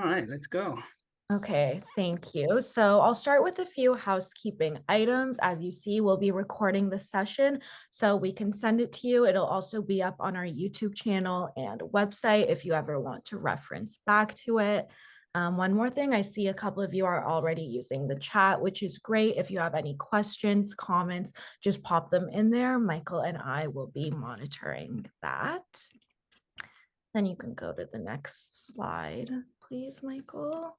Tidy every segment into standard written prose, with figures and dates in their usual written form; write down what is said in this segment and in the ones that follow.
All right, let's go. Okay, thank you. So I'll start with a few housekeeping items. As you see, we'll be recording the session so we can send it to you. It'll also be up on our YouTube channel and website if you ever want to reference back to it. One more thing, I see a couple of you are already using the chat, which is great. If you have any questions, comments, just pop them in there. Michael and I will be monitoring that. Then you can go to the next slide, please, Michael.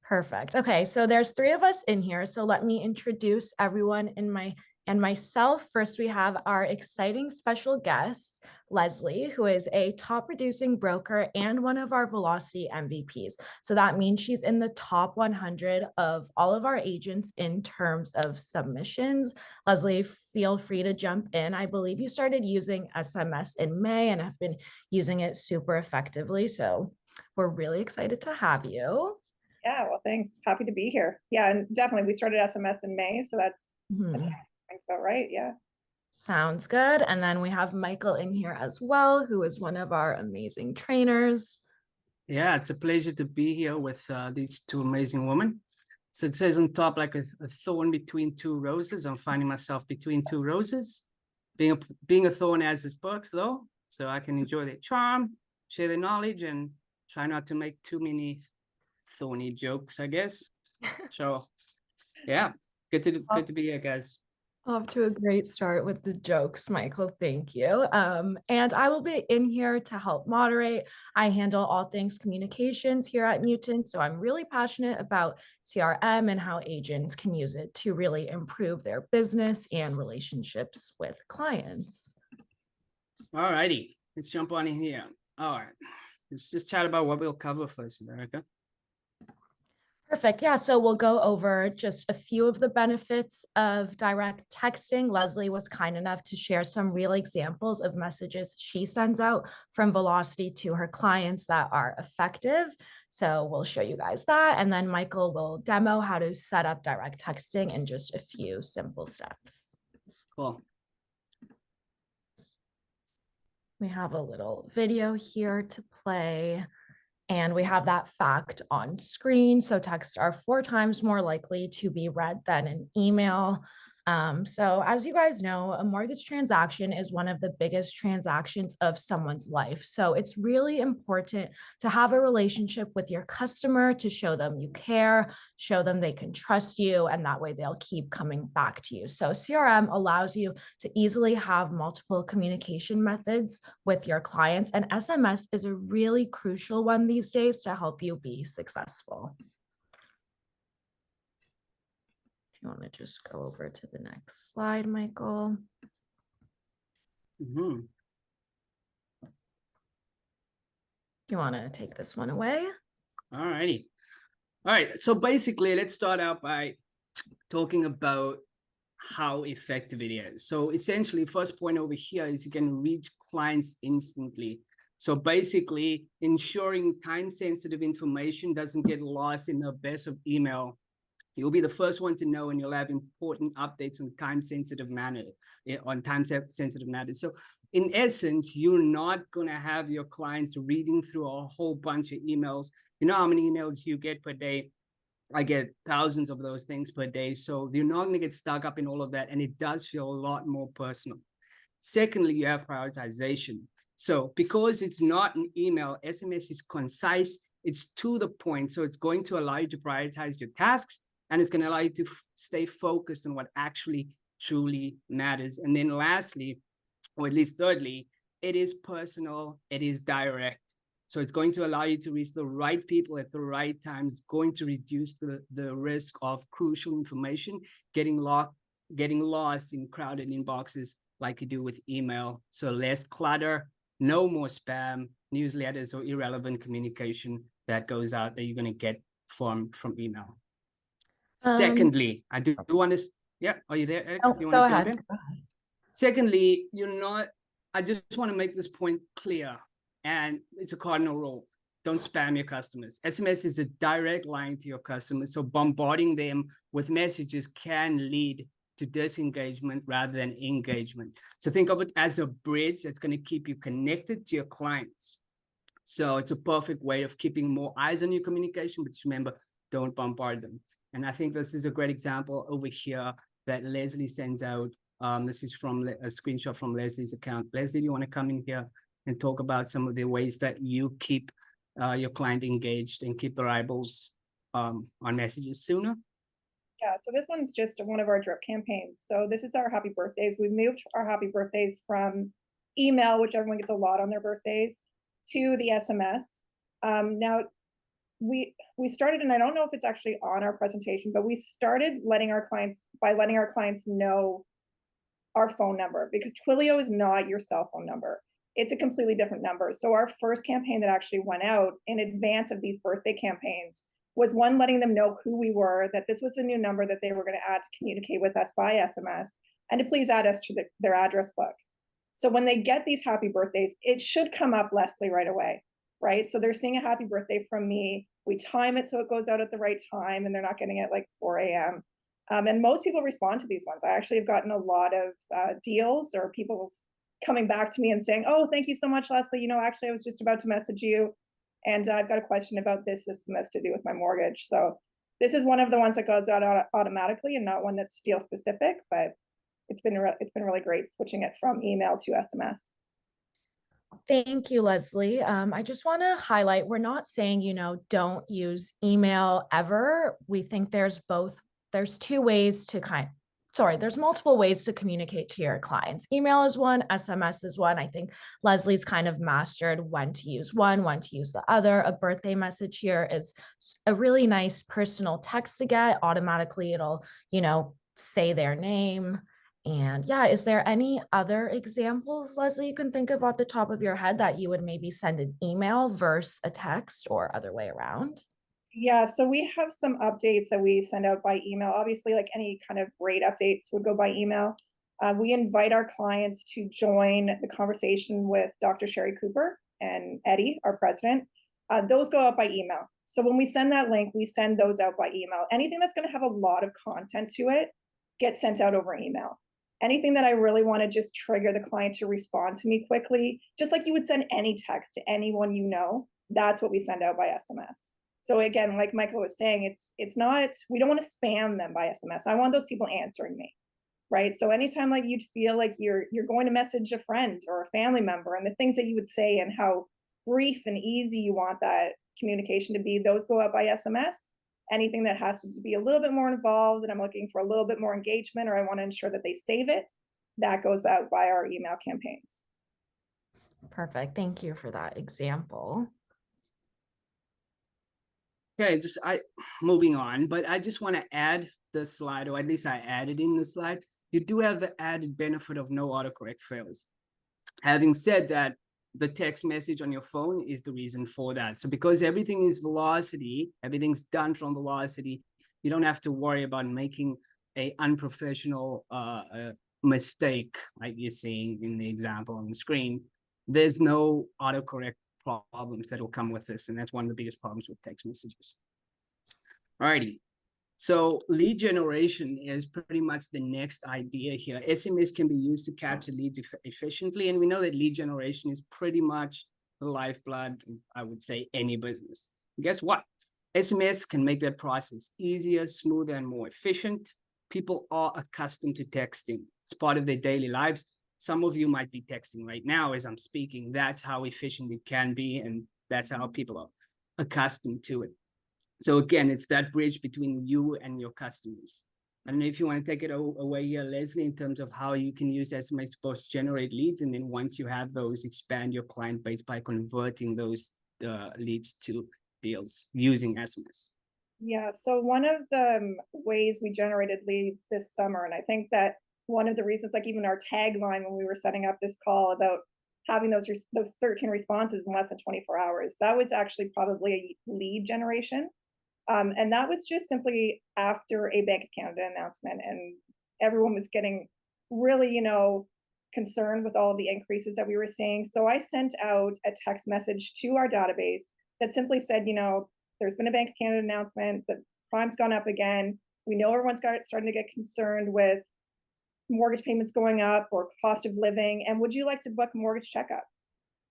Perfect. Okay, so there's three of us in here. So let me introduce everyone and myself. First, we have our exciting special guest, Leslie, who is a top producing broker and one of our Velocity MVPs. So that means she's in the top 100 of all of our agents in terms of submissions. Leslie, feel free to jump in. I believe you started using SMS in May and have been using it super effectively. So we're really excited to have you. Yeah, well, thanks. Happy to be here. Yeah, and definitely we started SMS in May, so that's about right. Yeah. Sounds good. And then we have Michael in here as well, who is one of our amazing trainers. Yeah, it's a pleasure to be here with these two amazing women. So it says on top, like a thorn between two roses. I'm finding myself between two roses. Being a thorn has its perks, though, so I can enjoy their charm, share their knowledge, and try not to make too many thorny jokes, I guess. So yeah, good to be here, guys. Off to a great start with the jokes, Michael. Thank you. And I will be in here to help moderate. I handle all things communications here at Mutant, so I'm really passionate about CRM and how agents can use it to really improve their business and relationships with clients. All righty, let's jump on in here. All right, let's just chat about what we'll cover first, Erika. Perfect. Yeah. So we'll go over just a few of the benefits of direct texting. Leslie was kind enough to share some real examples of messages she sends out from Velocity to her clients that are effective. So we'll show you guys that. And then Michael will demo how to set up direct texting in just a few simple steps. Cool. We have a little video here to play. And we have that fact on screen. So texts are 4 times more likely to be read than an email. So as you guys know, a mortgage transaction is one of the biggest transactions of someone's life. So it's really important to have a relationship with your customer, to show them you care, show them they can trust you, and that way they'll keep coming back to you. So CRM allows you to easily have multiple communication methods with your clients, and SMS is a really crucial one these days to help you be successful. You want to just go over to the next slide, Michael? Mm-hmm. You want to take this one away? All righty. All right. So basically, let's start out by talking about how effective it is. So essentially, first point over here is you can reach clients instantly. So basically, ensuring time-sensitive information doesn't get lost in the abyss of email. You'll be the first one to know, and you'll have important updates on time-sensitive matters. So in essence, you're not going to have your clients reading through a whole bunch of emails. You know how many emails you get per day? I get thousands of those things per day. So you're not going to get stuck up in all of that. And it does feel a lot more personal. Secondly, you have prioritization. So because it's not an email, SMS is concise. It's to the point. So it's going to allow you to prioritize your tasks. And it's going to allow you to stay focused on what actually truly matters. And then lastly, or at least thirdly, it is personal, it is direct. So it's going to allow you to reach the right people at the right time. It's going to reduce the risk of crucial information getting lost in crowded inboxes like you do with email. So less clutter, no more spam, newsletters, or irrelevant communication that goes out that you're going to get from email. Secondly, I do want to, yeah, are you there, Ed? Oh, you go want to jump ahead. in? Secondly, I just want to make this point clear, and it's a cardinal rule. Don't spam your customers. SMS is a direct line to your customers, so bombarding them with messages can lead to disengagement rather than engagement. So think of it as a bridge that's going to keep you connected to your clients. So it's a perfect way of keeping more eyes on your communication, but just remember, don't bombard them. And I think this is a great example over here that Leslie sends out. This is from a screenshot from Leslie's account. Leslie, do you want to come in here and talk about some of the ways that you keep your client engaged and keep their eyeballs on messages sooner? Yeah, so this one's just one of our drip campaigns. So this is our happy birthdays. We moved our happy birthdays from email, which everyone gets a lot on their birthdays, to the SMS. Now, we started, and I don't know if it's actually on our presentation, but we started letting our clients know our phone number, because Twilio is not your cell phone number. It's a completely different number. So our first campaign that actually went out in advance of these birthday campaigns was one, letting them know who we were, that this was a new number that they were going to add to communicate with us by SMS, and to please add us to their address book. So when they get these happy birthdays, it should come up, Leslie, right away, right? So they're seeing a happy birthday from me. We time it so it goes out at the right time, and they're not getting it like 4 a.m. And most people respond to these ones. I actually have gotten a lot of deals, or people coming back to me and saying, oh, thank you so much, Leslie. You know, actually, I was just about to message you, and I've got a question about this, and this to do with my mortgage. So this is one of the ones that goes out automatically, and not one that's deal specific, but it's been really great switching it from email to SMS. Thank you, Leslie. I just want to highlight, we're not saying, don't use email ever. We think there's two ways to there's multiple ways to communicate to your clients. Email is one, SMS is one. I think Leslie's kind of mastered when to use one, when to use the other. A birthday message here is a really nice personal text to get. Automatically, it'll, say their name. And yeah, is there any other examples, Leslie, you can think of off the top of your head that you would maybe send an email versus a text, or other way around? Yeah, so we have some updates that we send out by email. Obviously, like any kind of rate updates would go by email. We invite our clients to join the conversation with Dr. Sherry Cooper and Eddie, our president. Those go out by email. So when we send that link, we send those out by email. Anything that's going to have a lot of content to it gets sent out over email. Anything that I really want to just trigger the client to respond to me quickly, just like you would send any text to anyone you know, that's what we send out by SMS. So again, like Michael was saying, it's not, we don't want to spam them by SMS. I want those people answering me, right? So anytime like you'd feel like you're going to message a friend or a family member, and the things that you would say and how brief and easy you want that communication to be, those go out by SMS. Anything that has to be a little bit more involved, and I'm looking for a little bit more engagement, or I want to ensure that they save it, that goes out by our email campaigns. Perfect. Thank you for that example. Okay, moving on, but I just want to add the slide, or at least I added in the slide. You do have the added benefit of no autocorrect fails. Having said that, the text message on your phone is the reason for that. So because everything is velocity, everything's done from velocity, you don't have to worry about making a unprofessional mistake like you're seeing in the example on the screen. There's no autocorrect problems that will come with this, and that's one of the biggest problems with text messages. Alrighty, so lead generation is pretty much the next idea here. SMS can be used to capture leads efficiently, and we know that lead generation is pretty much the lifeblood of, I would say, any business. And guess what? SMS can make that process easier, smoother, and more efficient. People are accustomed to texting. It's part of their daily lives. Some of you might be texting right now as I'm speaking. That's how efficient it can be, and that's how people are accustomed to it. So again, it's that bridge between you and your customers. I don't know if you want to take it away here, Leslie, in terms of how you can use SMS to both generate leads, and then once you have those, expand your client base by converting those leads to deals using SMS. Yeah, so one of the ways we generated leads this summer, and I think that one of the reasons, like even our tagline when we were setting up this call about having those 13 responses in less than 24 hours, that was actually probably a lead generation. And that was just simply after a Bank of Canada announcement, and everyone was getting really, concerned with all of the increases that we were seeing. So I sent out a text message to our database that simply said, there's been a Bank of Canada announcement, the prime's gone up again. We know everyone's starting to get concerned with mortgage payments going up or cost of living. And would you like to book a mortgage checkup?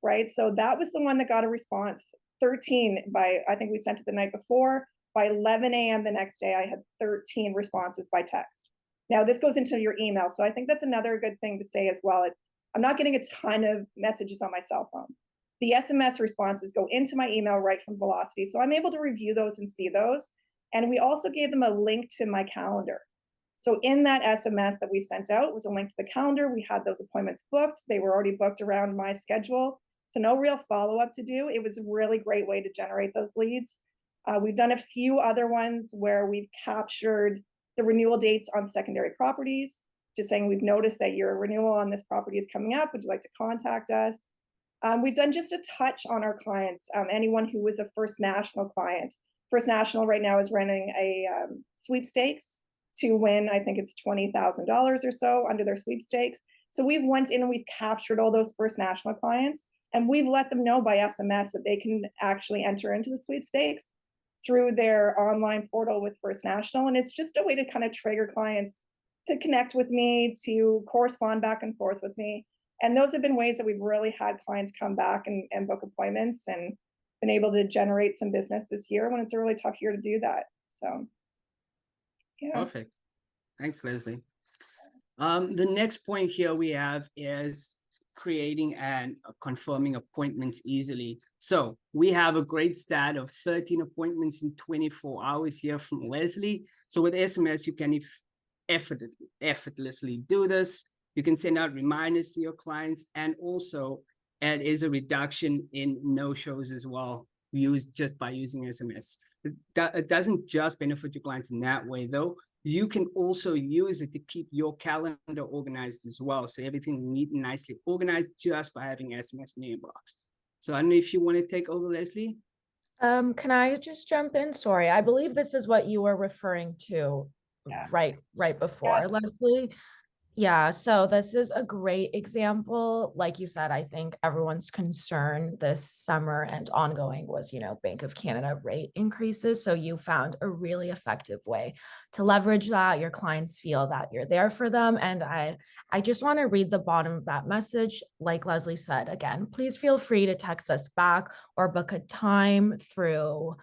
right? So that was the one that got a response. 13 by, I think we sent it the night before. By 11 a.m. the next day, I had 13 responses by text. Now this goes into your email. So I think that's another good thing to say as well. I'm not getting a ton of messages on my cell phone. The SMS responses go into my email right from Velocity. So I'm able to review those and see those. And we also gave them a link to my calendar. So in that SMS that we sent out was a link to the calendar. We had those appointments booked. They were already booked around my schedule. So no real follow-up to do. It was a really great way to generate those leads. We've done a few other ones where we've captured the renewal dates on secondary properties, just saying we've noticed that your renewal on this property is coming up. Would you like to contact us? We've done just a touch on our clients. Anyone who was a First National client. First National right now is running a sweepstakes to win, I think it's $20,000 or so under their sweepstakes. So we've went in and we've captured all those First National clients, and we've let them know by SMS that they can actually enter into the sweepstakes through their online portal with First National. And it's just a way to kind of trigger clients to connect with me, to correspond back and forth with me. And those have been ways that we've really had clients come back and book appointments and been able to generate some business this year when it's a really tough year to do that. So, yeah. Perfect. Thanks, Leslie. The next point here we have is creating and confirming appointments easily. So we have a great stat of 13 appointments in 24 hours here from Leslie. So with SMS, you can effortlessly do this. You can send out reminders to your clients, and also it is a reduction in no-shows as well, used just by using SMS. It doesn't just benefit your clients in that way, though. You can also use it to keep your calendar organized as well. So everything neat and nicely organized just by having SMS in your inbox. So I don't know if you want to take over, Leslie. Can I just jump in? Sorry, I believe this is what you were referring to right before, Yes. Leslie. Yeah, so this is a great example. Like you said, I think everyone's concern this summer and ongoing was, Bank of Canada rate increases. So you found a really effective way to leverage that. Your clients feel that you're there for them. And I just want to read the bottom of that message. Like Leslie said, again, please feel free to text us back or book a time through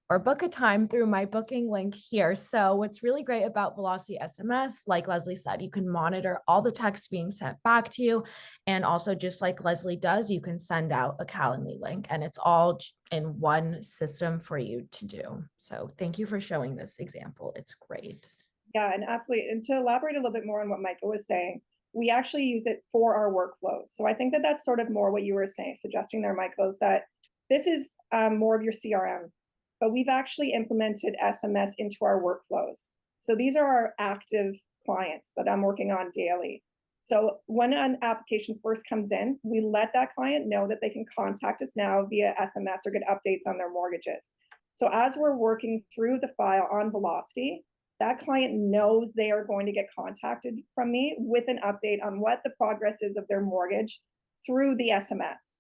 or book a time through my booking link here. So what's really great about Velocity SMS, like Leslie said, you can monitor all the texts being sent back to you. And also, just like Leslie does, you can send out a Calendly link, and it's all in one system for you to do. So thank you for showing this example. It's great. Yeah, and absolutely. And to elaborate a little bit more on what Michael was saying, we actually use it for our workflows. So I think that that's sort of more what you were suggesting there, Michael, is that this is more of your CRM. But we've actually implemented SMS into our workflows. So these are our active clients that I'm working on daily. So when an application first comes in, we let that client know that they can contact us now via SMS or get updates on their mortgages. So as we're working through the file on Velocity, that client knows they are going to get contacted from me with an update on what the progress is of their mortgage through the SMS.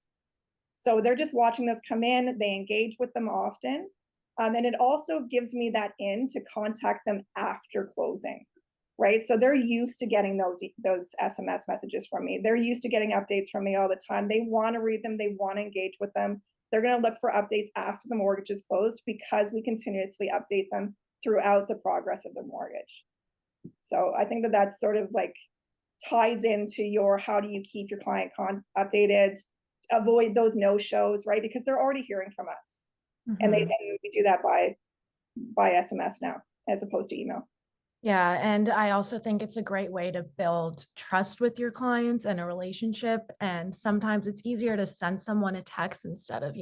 So they're just watching those come in, they engage with them often. And it also gives me that in to contact them after closing, right? So they're used to getting those SMS messages from me. They're used to getting updates from me all the time. They want to read them. They want to engage with them. They're going to look for updates after the mortgage is closed because we continuously update them throughout the progress of the mortgage. So I think that that's sort of like ties into your how do you keep your client updated, avoid those no-shows, right? Because they're already hearing from us. And we do that by SMS now, as opposed to email. Yeah, and I also think it's a great way to build trust with your clients and a relationship. And sometimes it's easier to send someone a text instead of,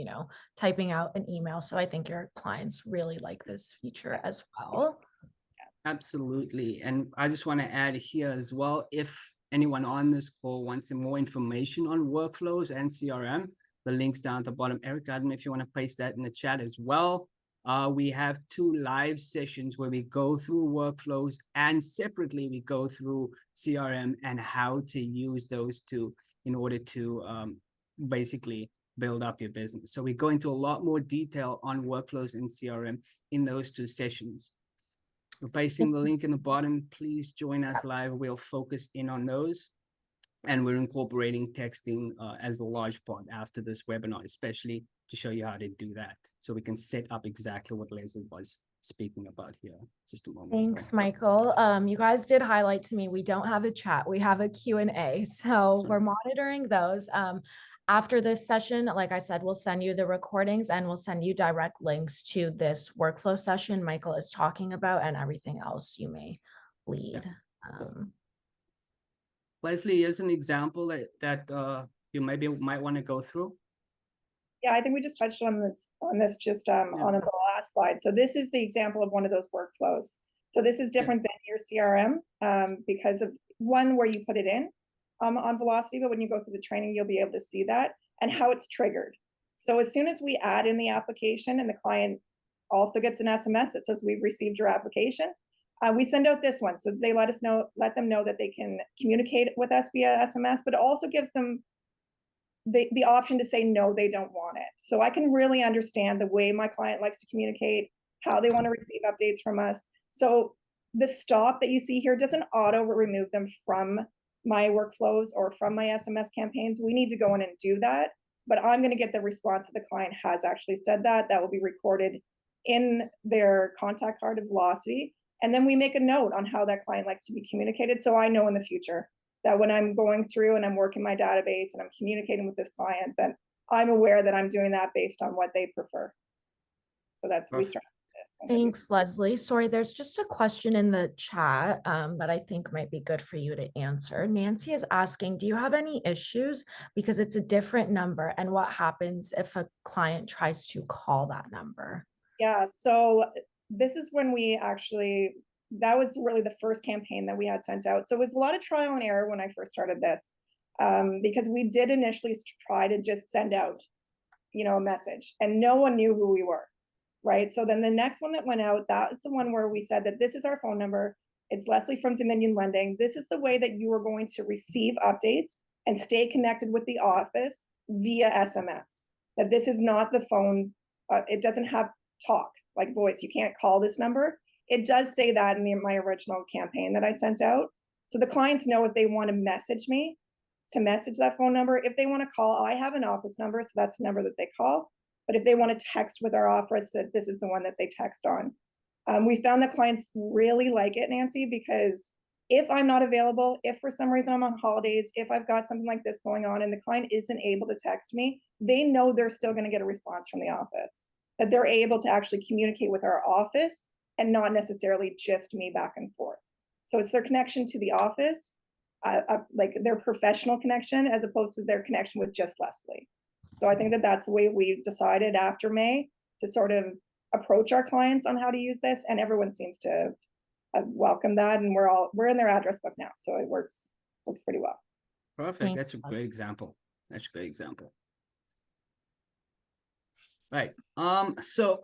typing out an email. So I think your clients really like this feature as well. Absolutely. And I just want to add here as well, if anyone on this call wants some more information on workflows and CRM, the link's down at the bottom. Erika, I don't know if you want to paste that in the chat as well. We have 2 live sessions where we go through workflows, and separately we go through CRM and how to use those two in order to basically build up your business. So we go into a lot more detail on workflows and CRM in those 2 sessions. We're pasting the link in the bottom. Please join us live. We'll focus in on those. And we're incorporating texting as a large part after this webinar, especially to show you how to do that. So we can set up exactly what Leslie was speaking about here just a moment ago. Thanks, Michael. You guys did highlight to me, we don't have a chat, we have a Q&A. So we're monitoring those. After this session, like I said, we'll send you the recordings and we'll send you direct links to this workflow session Michael is talking about and everything else you may lead. Yeah. Leslie, is an example that you might want to go through. Yeah, I think we just touched on this just on the last slide. So this is the example of one of those workflows. So this is different than your CRM because of one where you put it in on Velocity, but when you go through the training, you'll be able to see that and how it's triggered. So as soon as we add in the application and the client also gets an SMS that says we've received your application, we send out this one. So they let them know that they can communicate with us via SMS, but it also gives them the option to say no, they don't want it. So I can really understand the way my client likes to communicate, how they want to receive updates from us. So the stop that you see here doesn't auto remove them from my workflows or from my SMS campaigns. We need to go in and do that, but I'm going to get the response that the client has actually said that. That will be recorded in their contact card of Velocity. And then we make a note on how that client likes to be communicated. So I know in the future that when I'm going through and I'm working my database and I'm communicating with this client, that I'm aware that I'm doing that based on what they prefer. So that's what we start. Thanks, Leslie. Sorry, there's just a question in the chat that I think might be good for you to answer. Nancy is asking, do you have any issues because it's a different number? And what happens if a client tries to call that number? Yeah, so this is when we actually, that was really the first campaign that we had sent out. So it was a lot of trial and error when I first started this, because we did initially try to just send out, a message and no one knew who we were, right? So then the next one that went out, that's the one where we said that this is our phone number. It's Leslie from Dominion Lending. This is the way that you are going to receive updates and stay connected with the office via SMS. That this is not the phone. It doesn't have talk like voice. You can't call this number. It does say that in my original campaign that I sent out. So the clients know if they want to message me, to message that phone number. If they want to call, I have an office number, so that's the number that they call. But if they want to text with our office, that this is the one that they text on. We found that clients really like it, Nancy, because if I'm not available, if for some reason I'm on holidays, if I've got something like this going on and the client isn't able to text me, they know they're still going to get a response from the office, that they're able to actually communicate with our office and not necessarily just me back and forth. So it's their connection to the office, like their professional connection, as opposed to their connection with just Leslie. So I think that that's the way we've decided after May to sort of approach our clients on how to use this, and everyone seems to have welcomed that, and we're in their address book now, so it works pretty well. Perfect. That's a great example. Right. So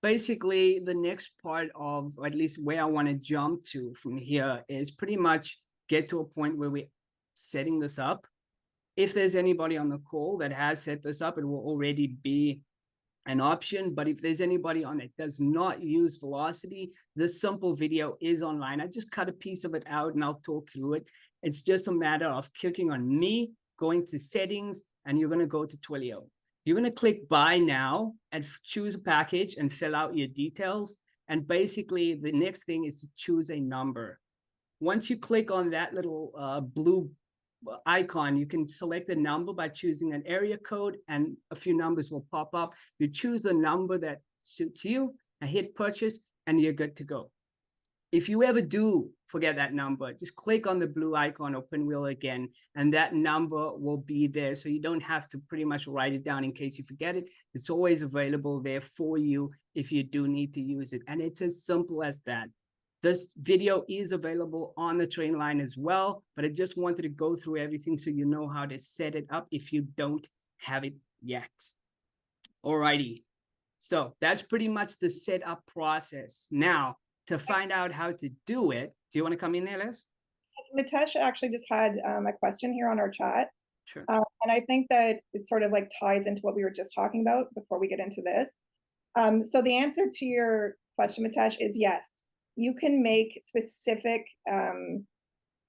basically the next part of, or at least where I want to jump to from here, is pretty much get to a point where we're setting this up. If there's anybody on the call that has set this up, it will already be an option. But if there's anybody on it that does not use Velocity, this simple video is online. I just cut a piece of it out and I'll talk through it. It's just a matter of clicking on me, going to settings, and you're going to go to Twilio. You're going to click buy now and choose a package and fill out your details. And basically the next thing is to choose a number. Once you click on that little blue icon, you can select the number by choosing an area code, and a few numbers will pop up. You choose the number that suits you and hit purchase, and you're good to go. If you ever do forget that number, just click on the blue icon or pinwheel again, and that number will be there. So you don't have to pretty much write it down in case you forget it. It's always available there for you if you do need to use it. And it's as simple as that. This video is available on the train line as well, but I just wanted to go through everything so you know how to set it up if you don't have it yet. Alrighty, so that's pretty much the setup process. Now, to find out how to do it, do you want to come in there, Les? Yes, Mitesh actually just had a question here on our chat. Sure. And I think that it sort of like ties into what we were just talking about before we get into this. So the answer to your question, Mitesh, is yes. You can make specific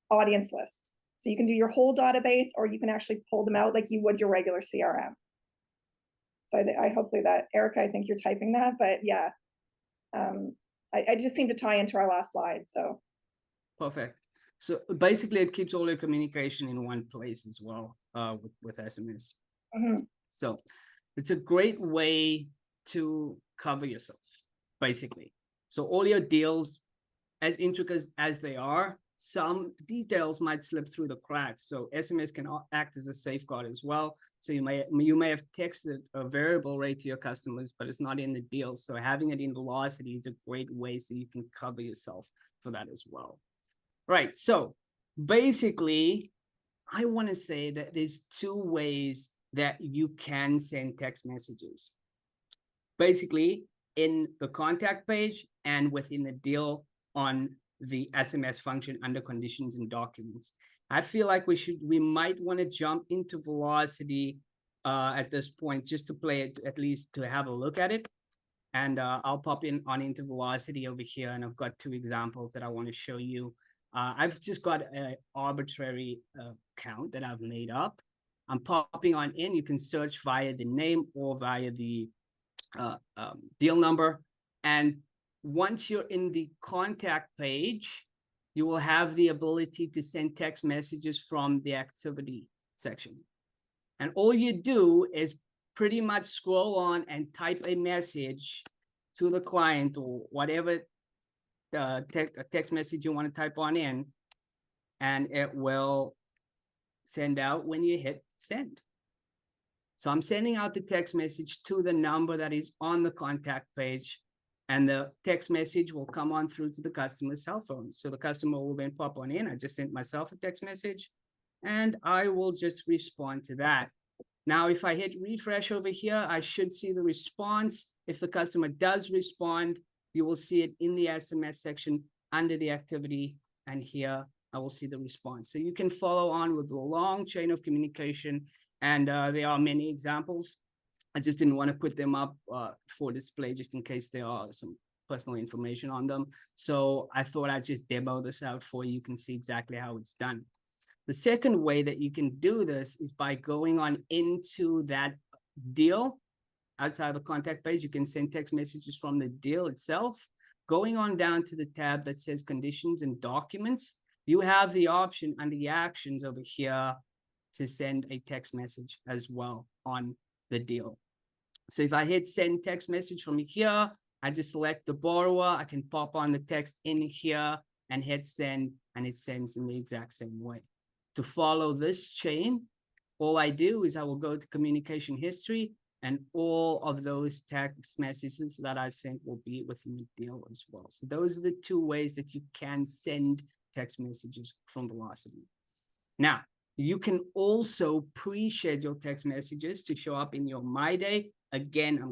audience lists. So you can do your whole database, or you can actually pull them out like you would your regular CRM. So I hopefully that, Erika, I think you're typing that, but yeah. I just seem to tie into our last slide, so. Perfect. So basically it keeps all your communication in one place as well, with SMS. So it's a great way to cover yourself, basically. So all your deals, as intricate as they are, some details might slip through the cracks. So SMS can act as a safeguard as well. So you may have texted a variable rate to your customers, but it's not in the deal. So having it in velocity is a great way so you can cover yourself for that as well. Right. So basically, I want to say that there's two ways that you can send text messages. Basically, in the contact page and within the deal on the SMS function under conditions and documents. I feel like we might want to jump into velocity at this point, just to play it, at least to have a look at it. And I'll pop into velocity over here, and I've got two examples that I want to show you. I've just got an arbitrary count that I've made up. I'm popping on in. You can search via the name or via the deal number. And once you're in the contact page, you will have the ability to send text messages from the activity section. And all you do is pretty much scroll on and type a message to the client or whatever text message you want to type on in, and it will send out when you hit send. So I'm sending out the text message to the number that is on the contact page, and the text message will come on through to the customer's cell phone. So the customer will then pop on in. I just sent myself a text message, and I will just respond to that. Now, if I hit refresh over here, I should see the response. If the customer does respond, you will see it in the SMS section under the activity, and here I will see the response. So you can follow on with a long chain of communication, and there are many examples. I just didn't want to put them up for display just in case there are some personal information on them. So I thought I'd just demo this out for you. You can see exactly how it's done. The second way that you can do this is by going on into that deal. Outside the contact page, you can send text messages from the deal itself. Going on down to the tab that says conditions and documents, you have the option under the actions over here to send a text message as well on the deal. So if I hit send text message from here, I just select the borrower. I can pop on the text in here and hit send, and it sends in the exact same way. To follow this chain, all I do is I will go to communication history, and all of those text messages that I've sent will be within the deal as well. So those are the two ways that you can send text messages from Velocity. Now, you can also pre-schedule text messages to show up in your My Day. Again, I'm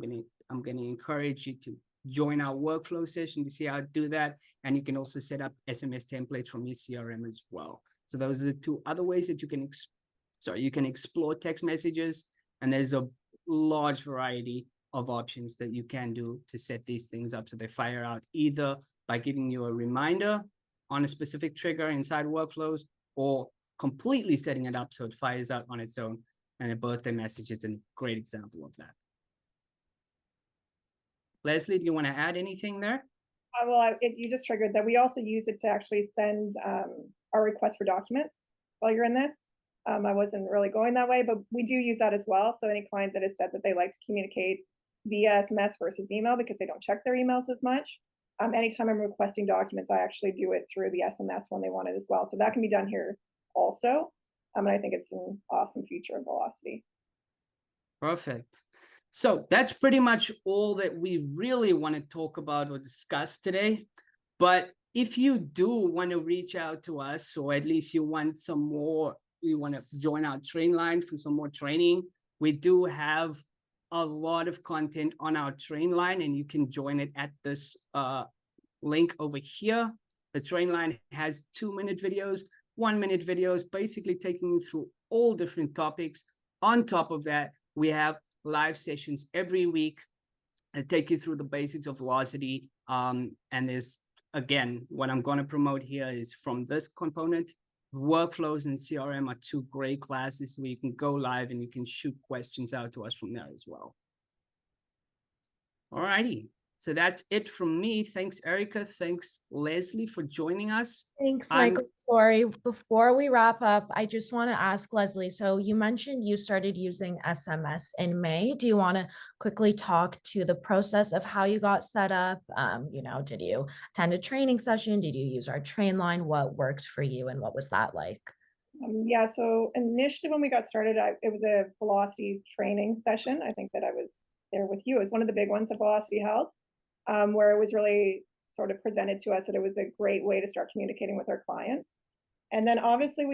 gonna encourage you to join our workflow session to see how to do that. And you can also set up SMS templates from your CRM as well. So those are the two other ways that you can explore text messages. And there's a large variety of options that you can do to set these things up so they fire out either by giving you a reminder on a specific trigger inside workflows, or completely setting it up so it fires out on its own. And a birthday message is a great example of that. Leslie, do you want to add anything there? Well, you just triggered that. We also use it to actually send our request for documents while you're in this. I wasn't really going that way, but we do use that as well. So any client that has said that they like to communicate via SMS versus email because they don't check their emails as much. Anytime I'm requesting documents, I actually do it through the SMS when they want it as well. So that can be done here also. And I think it's an awesome feature of Velocity. Perfect. So that's pretty much all that we really want to talk about or discuss today. But if you do want to reach out to us, or at least you want some more, you want to join our train line for some more training, we do have a lot of content on our train line, and you can join it at this link over here. The train line has 2-minute videos, 1-minute videos, basically taking you through all different topics. On top of that, we have live sessions every week that take you through the basics of Velocity. And there's, again, what I'm going to promote here is from this component, Workflows and CRM are two great classes where you can go live and you can shoot questions out to us from there as well. All righty. So that's it from me. Thanks, Erika. Thanks, Leslie, for joining us. Thanks, Michael. Sorry, before we wrap up, I just want to ask Leslie. So you mentioned you started using SMS in May. Do you want to quickly talk to the process of how you got set up? Did you attend a training session? Did you use our train line? What worked for you and what was that like? Yeah, so initially when we got started, it was a Velocity training session. I think that I was there with you. It was one of the big ones that Velocity held, where it was really sort of presented to us that it was a great way to start communicating with our clients. And then obviously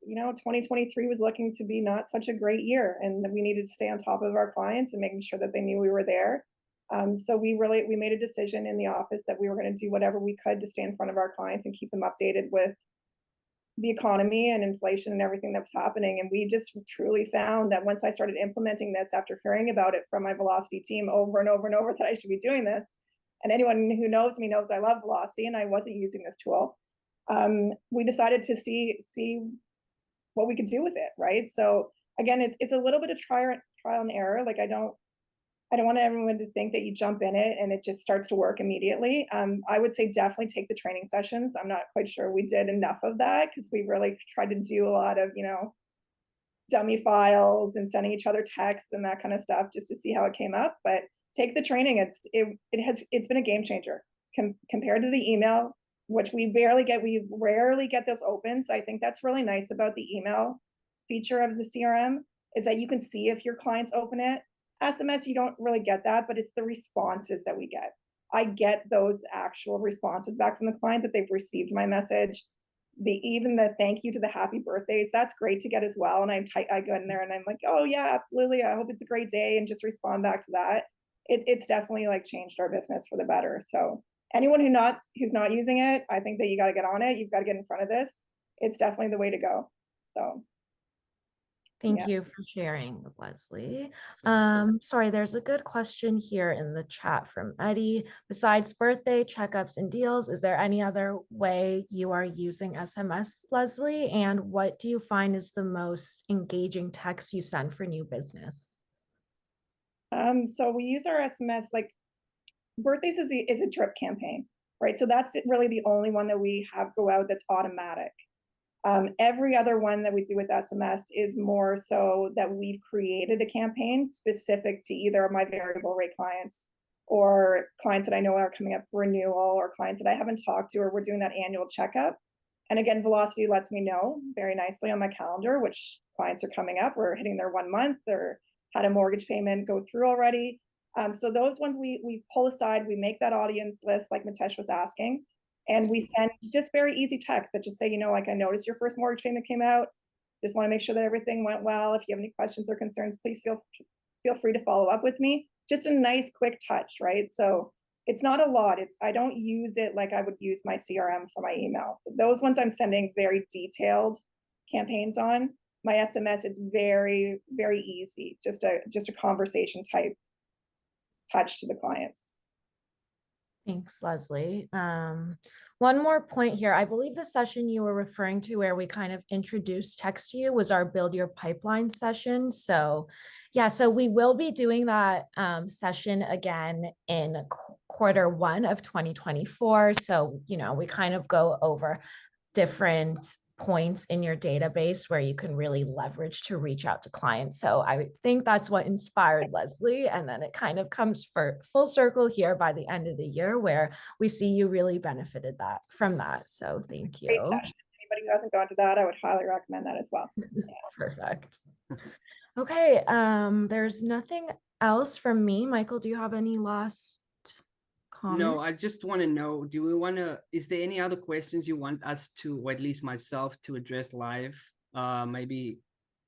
2023 was looking to be not such a great year, and we needed to stay on top of our clients and making sure that they knew we were there. So we made a decision in the office that we were going to do whatever we could to stay in front of our clients and keep them updated with the economy and inflation and everything that was happening. And we just truly found that once I started implementing this after hearing about it from my Velocity team over and over and over that I should be doing this, and anyone who knows me knows I love Velocity and I wasn't using this tool, we decided to see what we could do with it, right? So again, it's a little bit of trial and error. Like I don't want everyone to think that you jump in it and it just starts to work immediately. I would say definitely take the training sessions. I'm not quite sure we did enough of that because we really tried to do a lot of, dummy files and sending each other texts and that kind of stuff just to see how it came up. But take the training. It's been a game changer compared to the email, which we rarely get those open. So I think that's really nice about the email feature of the CRM is that you can see if your clients open it. SMS, you don't really get that, but it's the responses that we get. I get those actual responses back from the client that they've received my message. Even the thank you to the happy birthdays, that's great to get as well. And I go in there and I'm like, oh yeah, absolutely. I hope it's a great day, and just respond back to that. It's definitely like changed our business for the better. So anyone who's not using it, I think that you got to get on it. You've got to get in front of this. It's definitely the way to go. So Thank you for sharing, Leslie. So. Sorry, there's a good question here in the chat from Eddie. Besides birthday checkups and deals, is there any other way you are using SMS, Leslie? And what do you find is the most engaging text you send for new business? So we use our SMS, like birthdays is a drip campaign, right? So that's really the only one that we have go out that's automatic. Every other one that we do with SMS is more so that we've created a campaign specific to either my variable rate clients or clients that I know are coming up for renewal, or clients that I haven't talked to, or we're doing that annual checkup. And again, Velocity lets me know very nicely on my calendar which clients are coming up, or hitting their 1 month, or had a mortgage payment go through already. So those ones we pull aside, we make that audience list like Mitesh was asking. And we send just very easy texts that just say, like, I noticed your first mortgage payment came out. Just want to make sure that everything went well. If you have any questions or concerns, please feel free to follow up with me. Just a nice, quick touch, right? So it's not a lot. I don't use it like I would use my CRM for my email. Those ones I'm sending very detailed campaigns on. My SMS, it's very, very easy. Just a conversation type touch to the clients. Thanks, Leslie. One more point here. I believe the session you were referring to where we kind of introduced text to you was our Build Your Pipeline session. So so we will be doing that session again in Q1 of 2024. So, we kind of go over different points in your database where you can really leverage to reach out to clients. So I think that's what inspired Leslie. And then it kind of comes for full circle here by the end of the year where we see you really benefited from that. So thank you. Great session. Anybody who hasn't gone to that, I would highly recommend that as well. Perfect. Okay. There's nothing else from me. Michael, do you have any last comment? No, I just want to know, is there any other questions you want us to, or at least myself, to address live? Maybe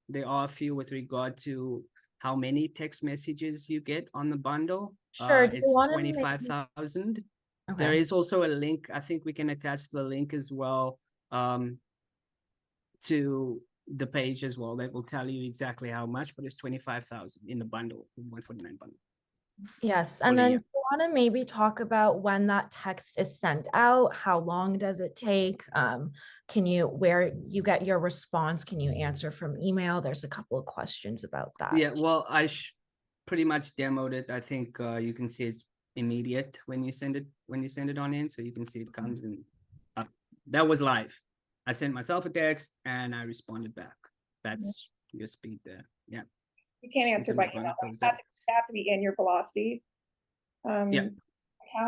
there are a few with regard to how many text messages you get on the bundle. Sure. It's 25,000. Okay. There is also a link. I think we can attach the link as well to the page as well. That will tell you exactly how much, but it's 25,000 in the bundle, 149 bundle. Yes, and then you want to maybe talk about when that text is sent out, how long does it take? Where you get your response, can you answer from email? There's a couple of questions about that. Yeah, well, I pretty much demoed it. I think you can see it's immediate when you send it on in, so you can see it comes in. That was live. I sent myself a text and I responded back. That's your speed there. Yeah. You can't answer by email. You have to be in your Velocity account.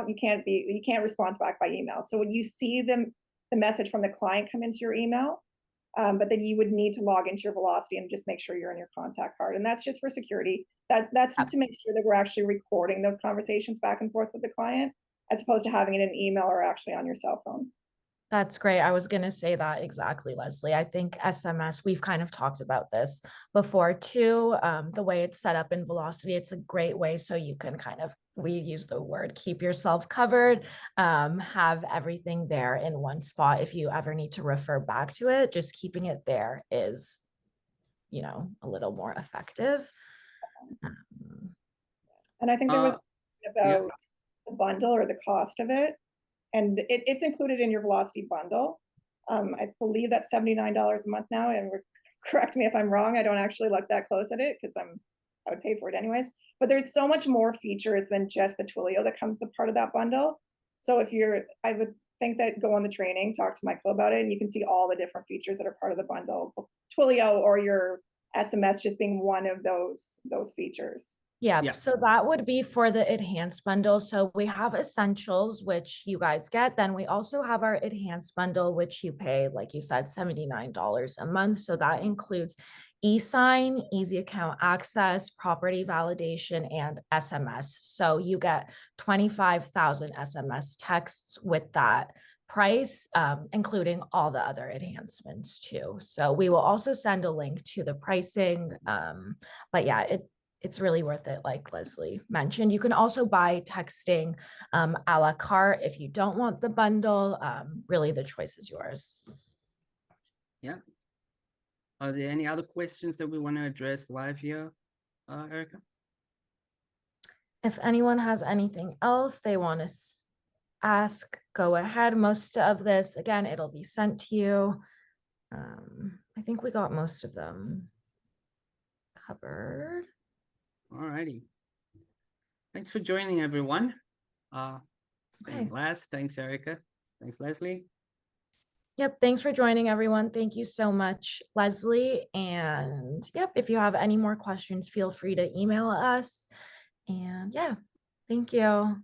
You can't respond back by email. So when you see the message from the client come into your email, but then you would need to log into your Velocity and just make sure you're in your contact card. And that's just for security. That's to make sure that we're actually recording those conversations back and forth with the client, as opposed to having it in email or actually on your cell phone. That's great. I was going to say that exactly, Leslie. I think SMS, we've kind of talked about this before too. The way it's set up in Velocity, it's a great way so you can we use the word, keep yourself covered, have everything there in one spot. If you ever need to refer back to it, just keeping it there is, a little more effective. And I think there was about the bundle or the cost of it. And it's included in your Velocity bundle. I believe that's $79 a month now. And correct me if I'm wrong. I don't actually look that close at it because I would pay for it anyways. But there's so much more features than just the Twilio that comes a part of that bundle. So I would think that go on the training, talk to Michael about it, and you can see all the different features that are part of the bundle. Twilio or your SMS just being one of those features. Yeah, so that would be for the enhanced bundle. So we have essentials, which you guys get. Then we also have our enhanced bundle, which you pay, like you said, $79 a month. So that includes e-sign, easy account access, property validation, and SMS. So you get 25,000 SMS texts with that price, including all the other enhancements too. So we will also send a link to the pricing. But yeah, it's really worth it, like Leslie mentioned. You can also buy texting a la carte if you don't want the bundle. Really, the choice is yours. Yeah. Are there any other questions that we want to address live here, Erika? If anyone has anything else they want to ask, go ahead. Most of this, again, it'll be sent to you. I think we got most of them covered. All righty. Thanks for joining, everyone. It's been a blast. Thanks, Erika. Thanks, Leslie. Yep. Thanks for joining, everyone. Thank you so much, Leslie. And if you have any more questions, feel free to email us. And thank you.